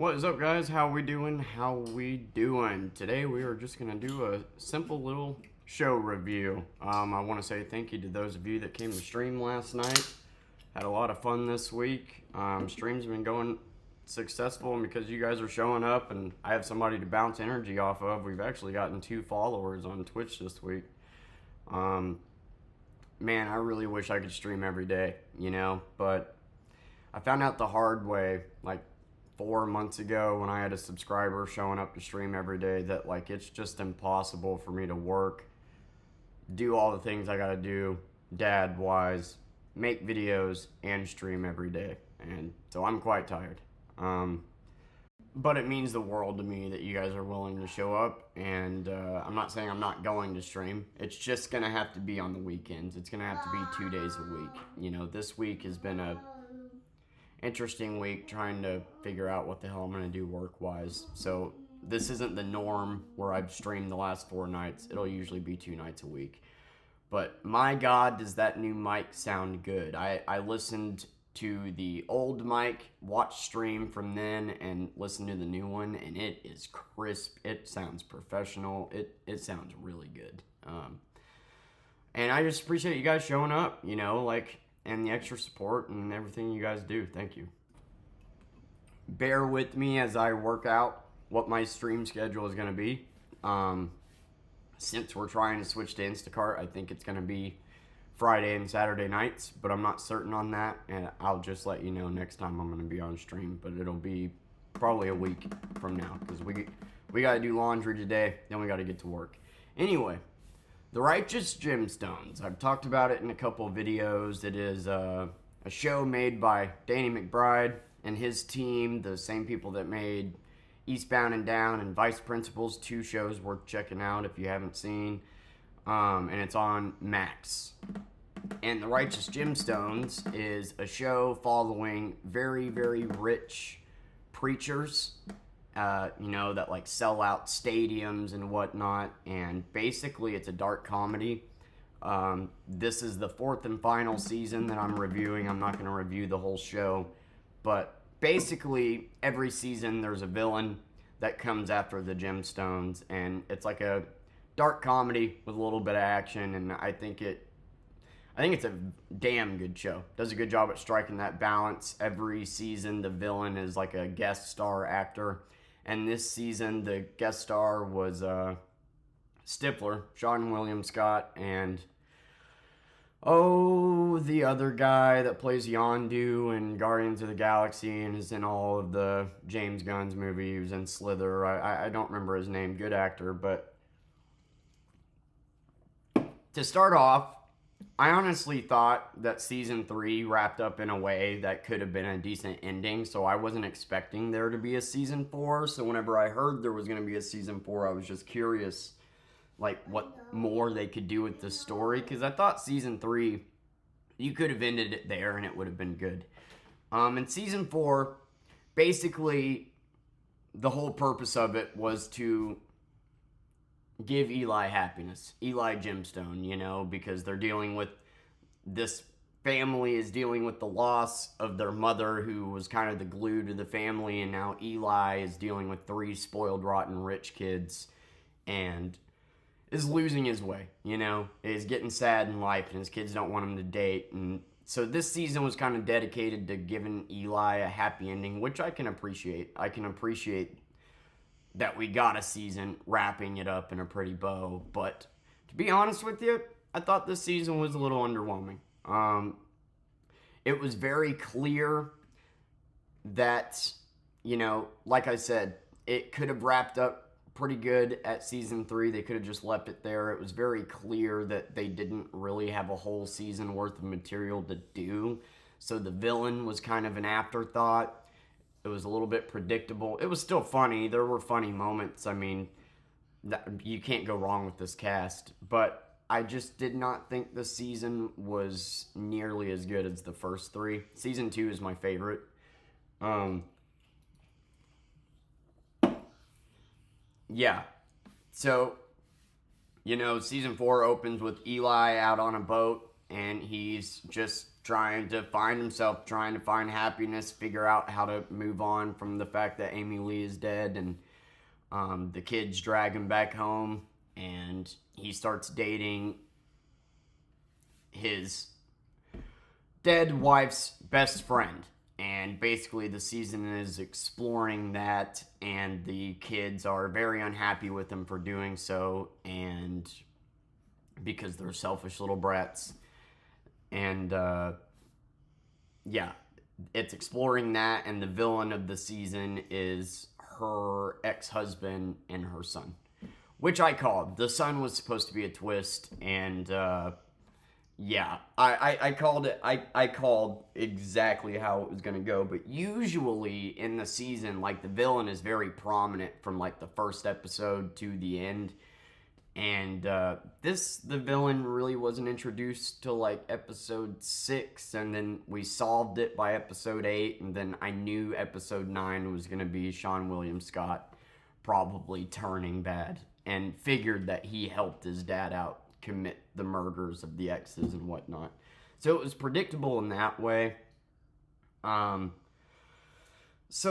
What is up, guys? How we doing? Today we are just gonna do a simple little show review. I want to say thank you to those of you that came to stream last night. Had a lot of fun this week. Stream's been going successful, and because you guys are showing up and I have somebody to bounce energy off of, we've actually gotten 2 followers on Twitch this week. Man, I really wish I could stream every day, but I found out the hard way, like 4 months ago when I had a subscriber showing up to stream every day, that it's just impossible for me to work, do all the things I gotta do dad wise, make videos, and stream every day. And so I'm quite tired. But it means the world to me that you guys are willing to show up, and I'm not saying I'm not going to stream. It's just gonna have to be on the weekends. It's gonna have to be 2 days a week. This week has been a interesting week trying to figure out what the hell I'm going to do work-wise. So this isn't the norm where I've streamed the last 4 nights. It'll usually be 2 nights a week. But my God, does that new mic sound good. I listened to the old mic, watched stream from then, and listened to the new one, and it is crisp. It sounds professional. It sounds really good. And I just appreciate you guys showing up, and the extra support and everything you guys do. Thank you. Bear with me as I work out what my stream schedule is going to be. Since we're trying to switch to Instacart, I think it's going to be Friday and Saturday nights, but I'm not certain on that, and I'll just let you know next time I'm going to be on stream, but it'll be probably a week from now, because we got to do laundry today, then we got to get to work. Anyway, The Righteous Gemstones. I've talked about it in a couple of videos. It is a show made by Danny McBride and his team, the same people that made Eastbound and Down and Vice Principals, 2 shows worth checking out if you haven't seen. And it's on Max. And The Righteous Gemstones is a show following very, very rich preachers, that sell out stadiums and whatnot, and basically it's a dark comedy. This is the 4th and final season that I'm reviewing. I'm not going to review the whole show, but basically every season there's a villain that comes after the Gemstones, and it's like a dark comedy with a little bit of action, and I think it's a damn good show. Does a good job at striking that balance. Every season the villain is like a guest star actor. And this season, the guest star was Stifler, Sean William Scott, and the other guy that plays Yondu in Guardians of the Galaxy and is in all of the James Gunn's movies. He was in Slither. I don't remember his name. Good actor. But to start off, I honestly thought that season 3 wrapped up in a way that could have been a decent ending, so I wasn't expecting there to be a season 4. So whenever I heard there was going to be a season 4, I was just curious, what more they could do with the story, because I thought season 3, you could have ended it there and it would have been good. In season 4, basically, the whole purpose of it was to give Eli happiness. Eli Gemstone, because they're dealing with, this family is dealing with the loss of their mother, who was kind of the glue to the family, and now Eli is dealing with 3 spoiled, rotten, rich kids, and is losing his way, is getting sad in life, and his kids don't want him to date, and so this season was kind of dedicated to giving Eli a happy ending, which I can appreciate. I can appreciate that we got a season wrapping it up in a pretty bow, but to be honest with you, I thought this season was a little underwhelming. It was very clear that, like I said, it could have wrapped up pretty good at season 3. They could have just left it there. It was very clear that they didn't really have a whole season worth of material to do, so the villain was kind of an afterthought. It was a little bit predictable. It was still funny. There were funny moments. I mean, you can't go wrong with this cast. But I just did not think the season was nearly as good as the first 3. Season 2 is my favorite. Yeah. So, season 4 opens with Eli out on a boat, and he's just trying to find himself, trying to find happiness, figure out how to move on from the fact that Amy Lee is dead, and the kids drag him back home, and he starts dating his dead wife's best friend. And basically the season is exploring that, and the kids are very unhappy with him for doing so, and because they're selfish little brats. And yeah, it's exploring that, and the villain of the season is her ex-husband and her son, which I called. The son was supposed to be a twist, and yeah, I called it. I called exactly how it was going to go. But usually in the season, like, the villain is very prominent from like the first episode to the end. And the villain really wasn't introduced till like episode 6, and then we solved it by episode 8, and then I knew episode 9 was going to be Sean William Scott probably turning bad, and figured that he helped his dad out commit the murders of the exes and whatnot. So it was predictable in that way. So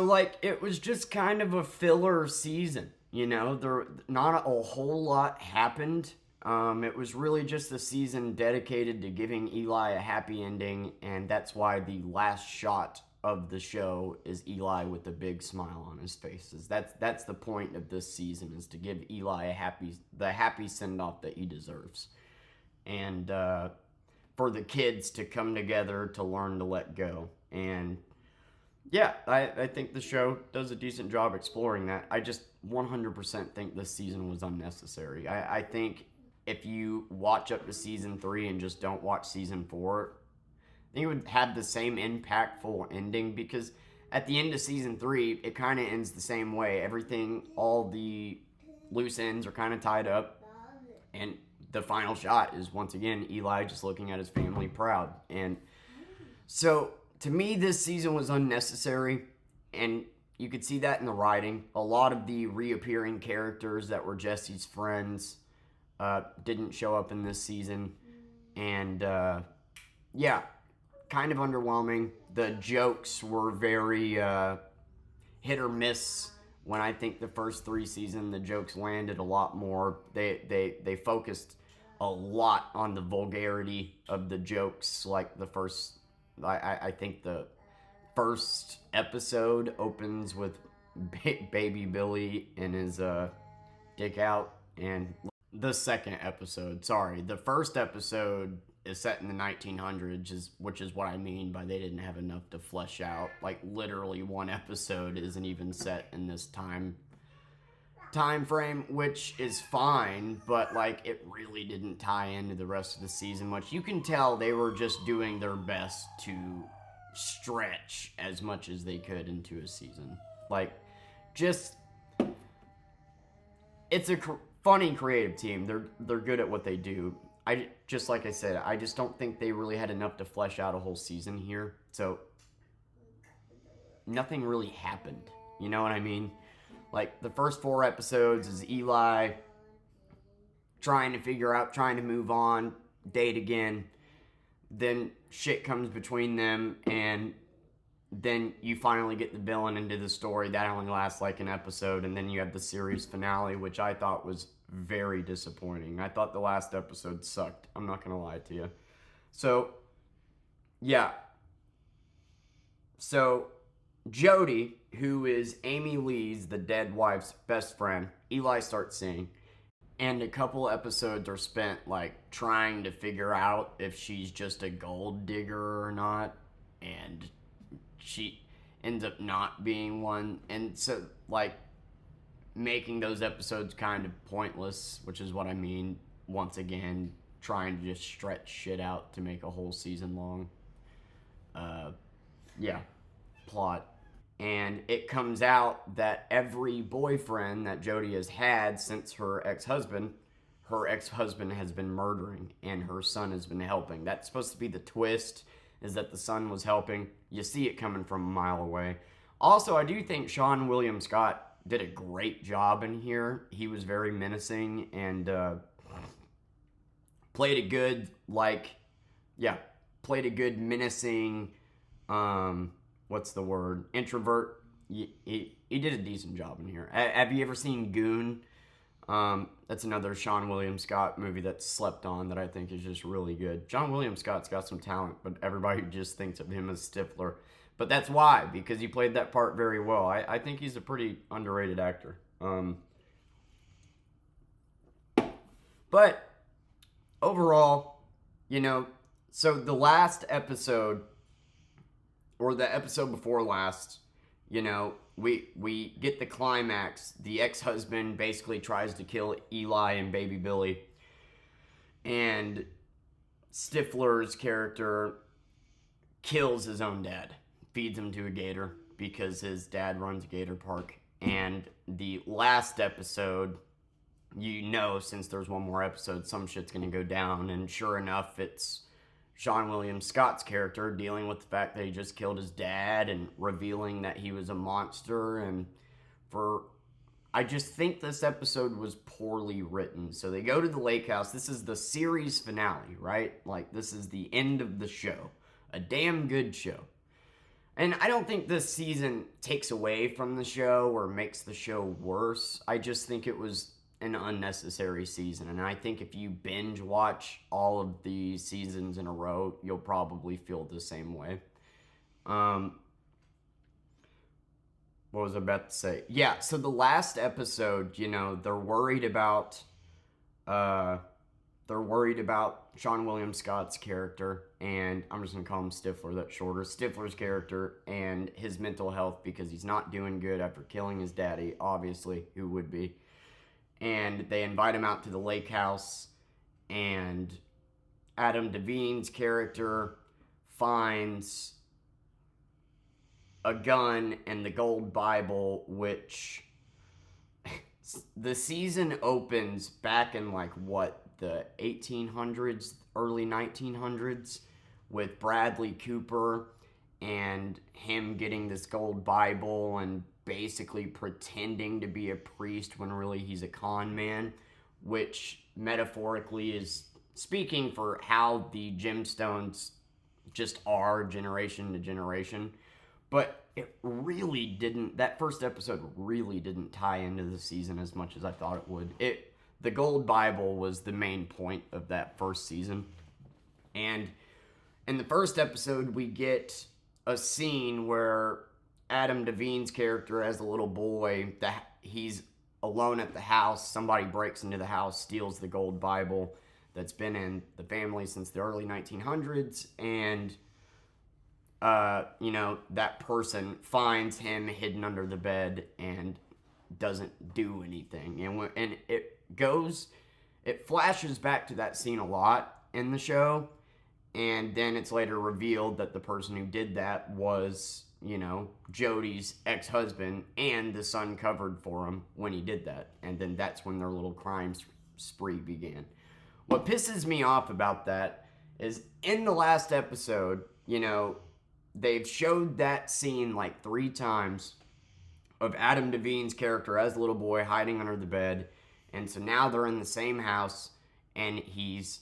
like, it was just kind of a filler season. You know, there not a whole lot happened. It was really just a season dedicated to giving Eli a happy ending, and that's why the last shot of the show is Eli with a big smile on his face. That's the point of this season, is to give Eli the happy send-off that he deserves. And for the kids to come together to learn to let go. And yeah, I think the show does a decent job exploring that. I just 100% think this season was unnecessary. I think if you watch up to season 3 and just don't watch season 4, I think it would have the same impactful ending, because at the end of season 3, it kind of ends the same way. Everything, all the loose ends are kind of tied up, and the final shot is, once again, Eli just looking at his family proud. And so, to me, this season was unnecessary, and you could see that in the writing. A lot of the reappearing characters that were Jesse's friends didn't show up in this season, and yeah, kind of underwhelming. The jokes were very hit or miss. When I think the first 3 seasons, the jokes landed a lot more. They focused a lot on the vulgarity of the jokes. Like the first, I think the first episode opens with baby Billy and his dick out, and the first episode is set in the 1900s, which is what I mean by they didn't have enough to flesh out. Like, literally one episode isn't even set in this time frame, which is fine, but like, it really didn't tie into the rest of the season much. You can tell they were just doing their best to stretch as much as they could into a season. Like, just, it's a funny, creative team. They're good at what they do. Like I said, I just don't think they really had enough to flesh out a whole season here. So nothing really happened. You know what I mean? Like, the first 4 episodes is Eli trying to figure out, trying to move on, date again. Then shit comes between them, and then you finally get the villain into the story. That only lasts like an episode, and then you have the series finale, which I thought was very disappointing. I thought the last episode sucked. I'm not gonna lie to you. So, yeah. So, Jody, who is Amy Lee's, the dead wife's best friend, Eli starts seeing, and a couple episodes are spent like trying to figure out if she's just a gold digger or not, and she ends up not being one, and so like making those episodes kind of pointless, which is what I mean. Once again, trying to just stretch shit out to make a whole season long. Yeah, plot. And it comes out that every boyfriend that Jody has had since her ex-husband has been murdering, and her son has been helping. That's supposed to be the twist, is that the son was helping. You see it coming from a mile away. Also, I do think Sean William Scott did a great job in here. He was very menacing and played it good. Like, yeah, played a good menacing, what's the word, introvert. He did a decent job in here. Have you ever seen Goon? That's another Sean William Scott movie that's slept on that I think is just really good. John William Scott's got some talent, but everybody just thinks of him as Stifler. But that's why, because he played that part very well. I think he's a pretty underrated actor. But overall, so the last episode, or the episode before last, we get the climax. The ex-husband basically tries to kill Eli and baby Billy. And Stifler's character kills his own dad. Feeds him to a gator because his dad runs a gator park. And the last episode, since there's one more episode, some shit's going to go down. And sure enough, it's Sean William Scott's character dealing with the fact that he just killed his dad and revealing that he was a monster. And I just think this episode was poorly written. So they go to the lake house. This is the series finale, right? Like, this is the end of the show. A damn good show. And I don't think this season takes away from the show or makes the show worse. I just think it was an unnecessary season. And I think if you binge watch all of the seasons in a row, you'll probably feel the same way. What was I about to say? Yeah, so the last episode, they're worried about Sean William Scott's character, and I'm just going to call him Stifler, that's shorter. Stifler's character and his mental health, because he's not doing good after killing his daddy, obviously, who would be. And they invite him out to the lake house, and Adam Devine's character finds a gun and the gold Bible, which the season opens back in the 1800s, early 1900s, with Bradley Cooper and him getting this gold Bible and basically pretending to be a priest when really he's a con man, which metaphorically is speaking for how the Gemstones just are generation to generation. But it really didn't, that first episode really didn't tie into the season as much as I thought it would. The gold Bible was the main point of that first season. And in the first episode, we get a scene where Adam Devine's character, as a little boy, he's alone at the house. Somebody breaks into the house, steals the gold Bible that's been in the family since the early 1900s. And, that person finds him hidden under the bed and doesn't do anything. And it flashes back to that scene a lot in the show, and then it's later revealed that the person who did that was, Jody's ex-husband, and the son covered for him when he did that, and then that's when their little crime spree began. What pisses me off about that is in the last episode, they've showed that scene 3 times of Adam Devine's character as a little boy hiding under the bed. And so now they're in the same house, and he's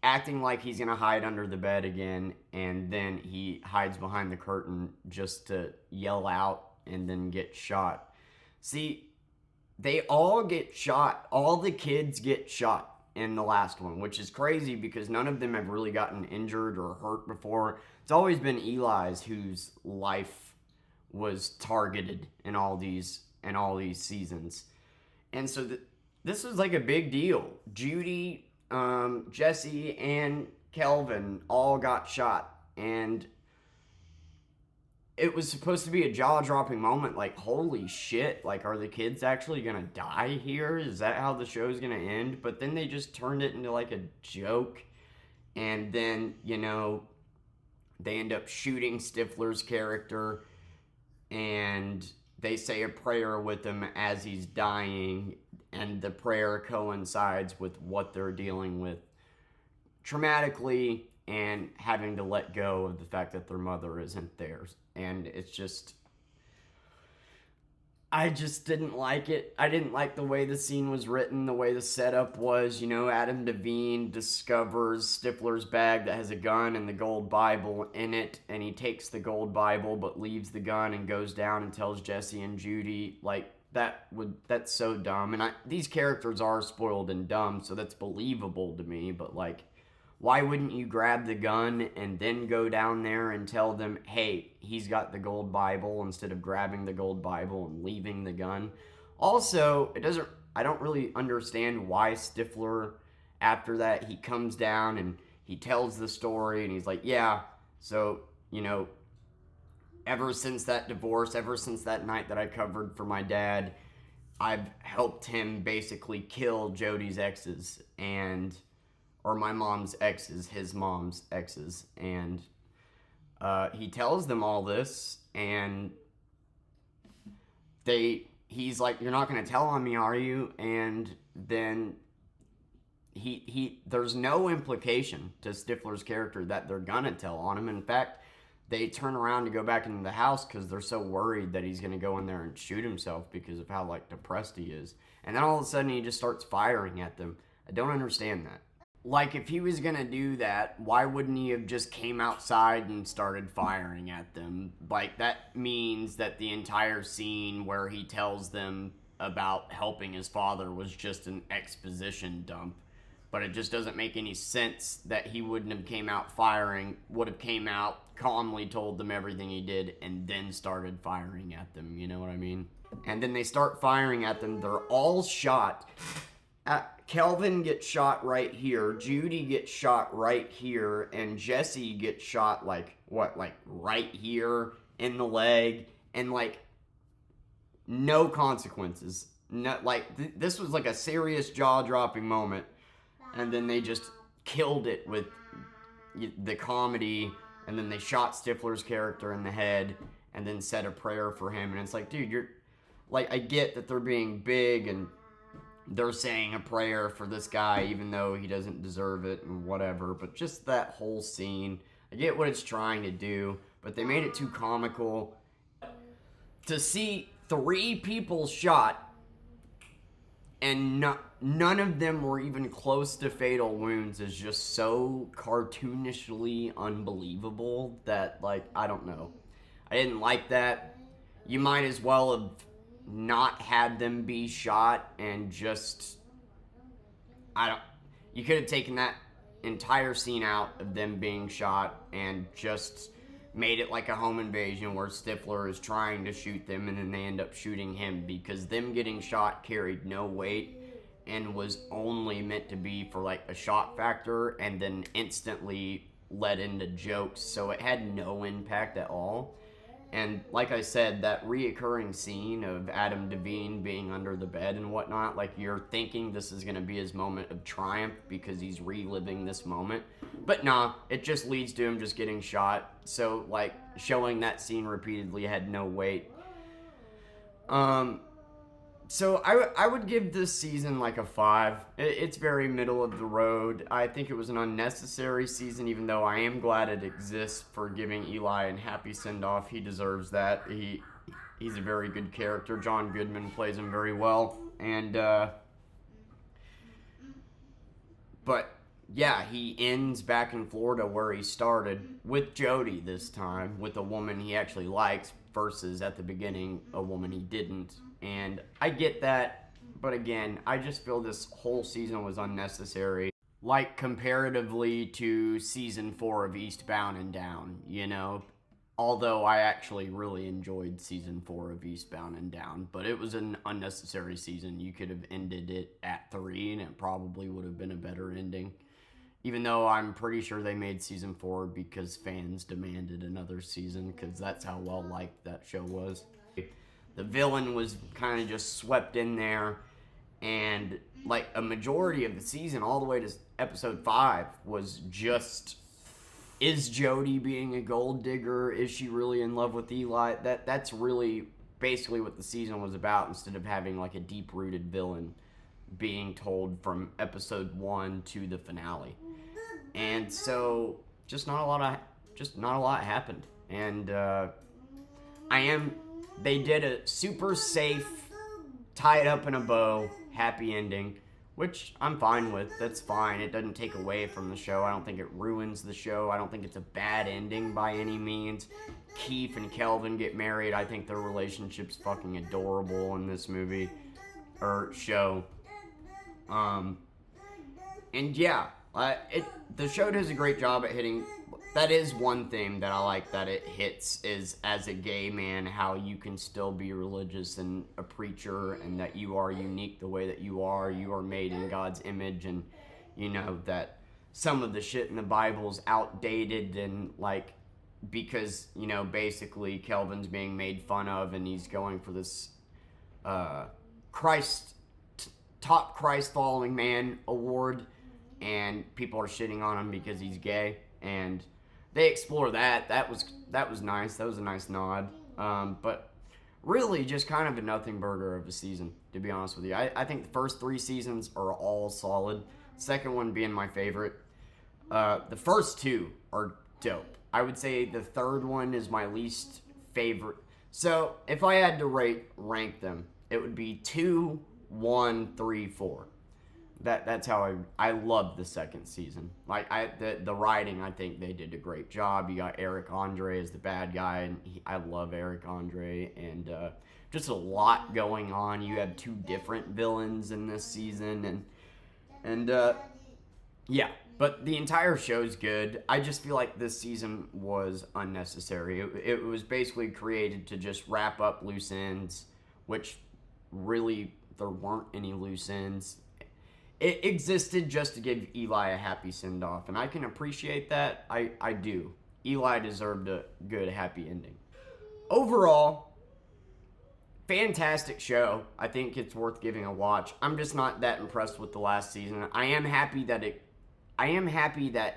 acting like he's going to hide under the bed again, and then he hides behind the curtain just to yell out and then get shot. See, they all get shot. All the kids get shot in the last one, which is crazy because none of them have really gotten injured or hurt before. It's always been Eli's whose life was targeted in all these seasons. And so this was a big deal. Judy, Jesse, and Kelvin all got shot. And it was supposed to be a jaw-dropping moment. Holy shit. are the kids actually going to die here? Is that how the show's going to end? But then they just turned it into a joke. And then, they end up shooting Stifler's character. And they say a prayer with him as he's dying, and the prayer coincides with what they're dealing with traumatically and having to let go of the fact that their mother isn't theirs. And it's just, I just didn't like it. I didn't like the way the scene was written, the way the setup was. You know, Adam Devine discovers Stifler's bag that has a gun and the gold Bible in it, and he takes the gold Bible but leaves the gun and goes down and tells Jesse and Judy, like, that's so dumb. And these characters are spoiled and dumb, so that's believable to me, but like, why wouldn't you grab the gun and then go down there and tell them, hey, he's got the gold Bible, instead of grabbing the gold Bible and leaving the gun? Also, I don't really understand why Stifler, after that, he comes down and he tells the story and he's like, yeah, so, you know, ever since that divorce, ever since that night that I covered for my dad, I've helped him basically kill Jody's exes or my mom's exes, his mom's exes, and he tells them all this, and he's like, you're not going to tell on me, are you? And then there's no implication to Stifler's character that they're going to tell on him. In fact, they turn around to go back into the house because they're so worried that he's going to go in there and shoot himself because of how, like, depressed he is. And then all of a sudden he just starts firing at them. I don't understand that. Like, if he was gonna do that, why wouldn't he have just came outside and started firing at them? Like, that means that the entire scene where he tells them about helping his father was just an exposition dump. But it just doesn't make any sense that he wouldn't have came out firing, would have came out, calmly told them everything he did, and then started firing at them, you know what I mean? And then they start firing at them, they're all shot. Kelvin gets shot right here, Judy gets shot right here, and Jesse gets shot like right here in the leg, and like no consequences. No, like this was like a serious jaw-dropping moment, and then they just killed it with the comedy, and then they shot Stifler's character in the head, and then said a prayer for him, and it's like, dude, you're like, I get that they're being big and they're saying a prayer for this guy even though he doesn't deserve it and whatever, but just that whole scene, I get what it's trying to do, but they made it too comical. To see 3 people shot and none of them were even close to fatal wounds is just so cartoonishly unbelievable that, like, I don't know. I didn't like that. You might as well have not had them be shot and just, you could have taken that entire scene out of them being shot and just made it like a home invasion where Stifler is trying to shoot them and then they end up shooting him, because them getting shot carried no weight and was only meant to be for like a shock factor and then instantly led into jokes, so it had no impact at all. And like I said, that reoccurring scene of Adam Devine being under the bed and whatnot, like, you're thinking this is going to be his moment of triumph because he's reliving this moment. But nah, it just leads to him just getting shot. So, like, showing that scene repeatedly had no weight. So I would give this season like a 5. It's very middle of the road. I think it was an unnecessary season, even though I am glad it exists for giving Eli a happy send-off. He deserves that. He's a very good character. John Goodman plays him very well. And, but, yeah, he ends back in Florida where he started, with Jody this time, with a woman he actually likes, versus at the beginning, a woman he didn't. And I get that, but again, I just feel this whole season was unnecessary. Like, comparatively to season 4 of Eastbound and Down, you know? Although I actually really enjoyed season 4 of Eastbound and Down, but it was an unnecessary season. You could have ended it at 3, and it probably would have been a better ending. Even though I'm pretty sure they made season 4 because fans demanded another season, because that's how well liked that show was. The villain was kind of just swept in there, and like a majority of the season, all the way to episode 5, was just, is Jody being a gold digger? Is she really in love with Eli? That's really basically what the season was about, instead of having like a deep-rooted villain being told from episode 1 to the finale. And so just not a lot happened. And I am they did a super safe, tie it up in a bow, happy ending, which I'm fine with. That's fine. It doesn't take away from the show. I don't think it ruins the show. I don't think it's a bad ending by any means. Keith and Kelvin get married. I think their relationship's fucking adorable in this movie or show. And yeah, the show does a great job at hitting. That is one thing that I like that it hits is as a gay man how you can still be religious and a preacher and that you are unique the way that you are. You are made in God's image, and you know that some of the shit in the Bible is outdated and like because you know basically Kelvin's being made fun of and he's going for this top Christ following man award, and people are shitting on him because he's gay, and they explore that. That was nice. That was a nice nod. But really, just kind of a nothing burger of a season, to be honest with you. I think the first 3 seasons are all solid. Second one being my favorite. The first 2 are dope. I would say the third one is my least favorite. So if I had to rank them, it would be 2, 1, 3, 4. That's how I love the second season. Like the writing, I think they did a great job. You got Eric Andre as the bad guy, and I love Eric Andre, and just a lot going on. You have 2 different villains in this season, and yeah. But the entire show's good. I just feel like this season was unnecessary. It was basically created to just wrap up loose ends, which really there weren't any loose ends. It existed just to give Eli a happy send-off, and I can appreciate that. I do. Eli deserved a good, happy ending. Overall, fantastic show. I think it's worth giving a watch. I'm just not that impressed with the last season. I am happy that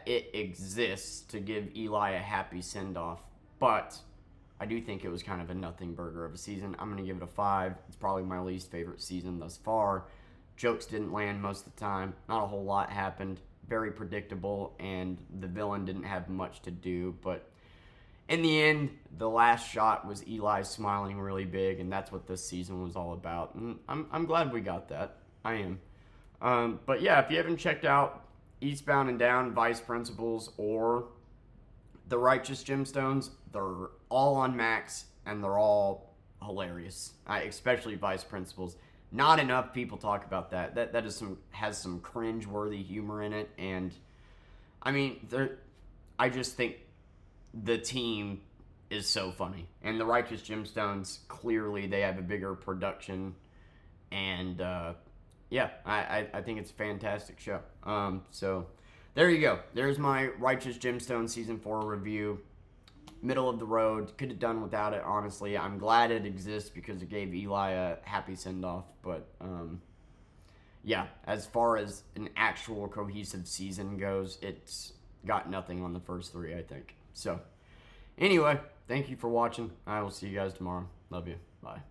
it exists to give Eli a happy send-off, but I do think it was kind of a nothing burger of a season. I'm going to give it a 5. It's probably my least favorite season thus far. Jokes didn't land most of the time. Not a whole lot happened. Very predictable, and the villain didn't have much to do. But in the end, the last shot was Eli smiling really big, and that's what this season was all about. And I'm glad we got that. I am. But yeah, if you haven't checked out Eastbound and Down, Vice Principals, or The Righteous Gemstones, they're all on Max, and they're all hilarious. Especially Vice Principals. Not enough people talk about that. That has some cringe-worthy humor in it, and I mean, I just think the team is so funny. And The Righteous Gemstones, clearly they have a bigger production, and yeah, I think it's a fantastic show. So there you go. There's my Righteous Gemstones Season 4 review. Middle of the road. Could have done without it, honestly. I'm glad it exists because it gave Eli a happy send-off. But, yeah, as far as an actual cohesive season goes, it's got nothing on the first 3, I think. So, anyway, thank you for watching. I will see you guys tomorrow. Love you. Bye.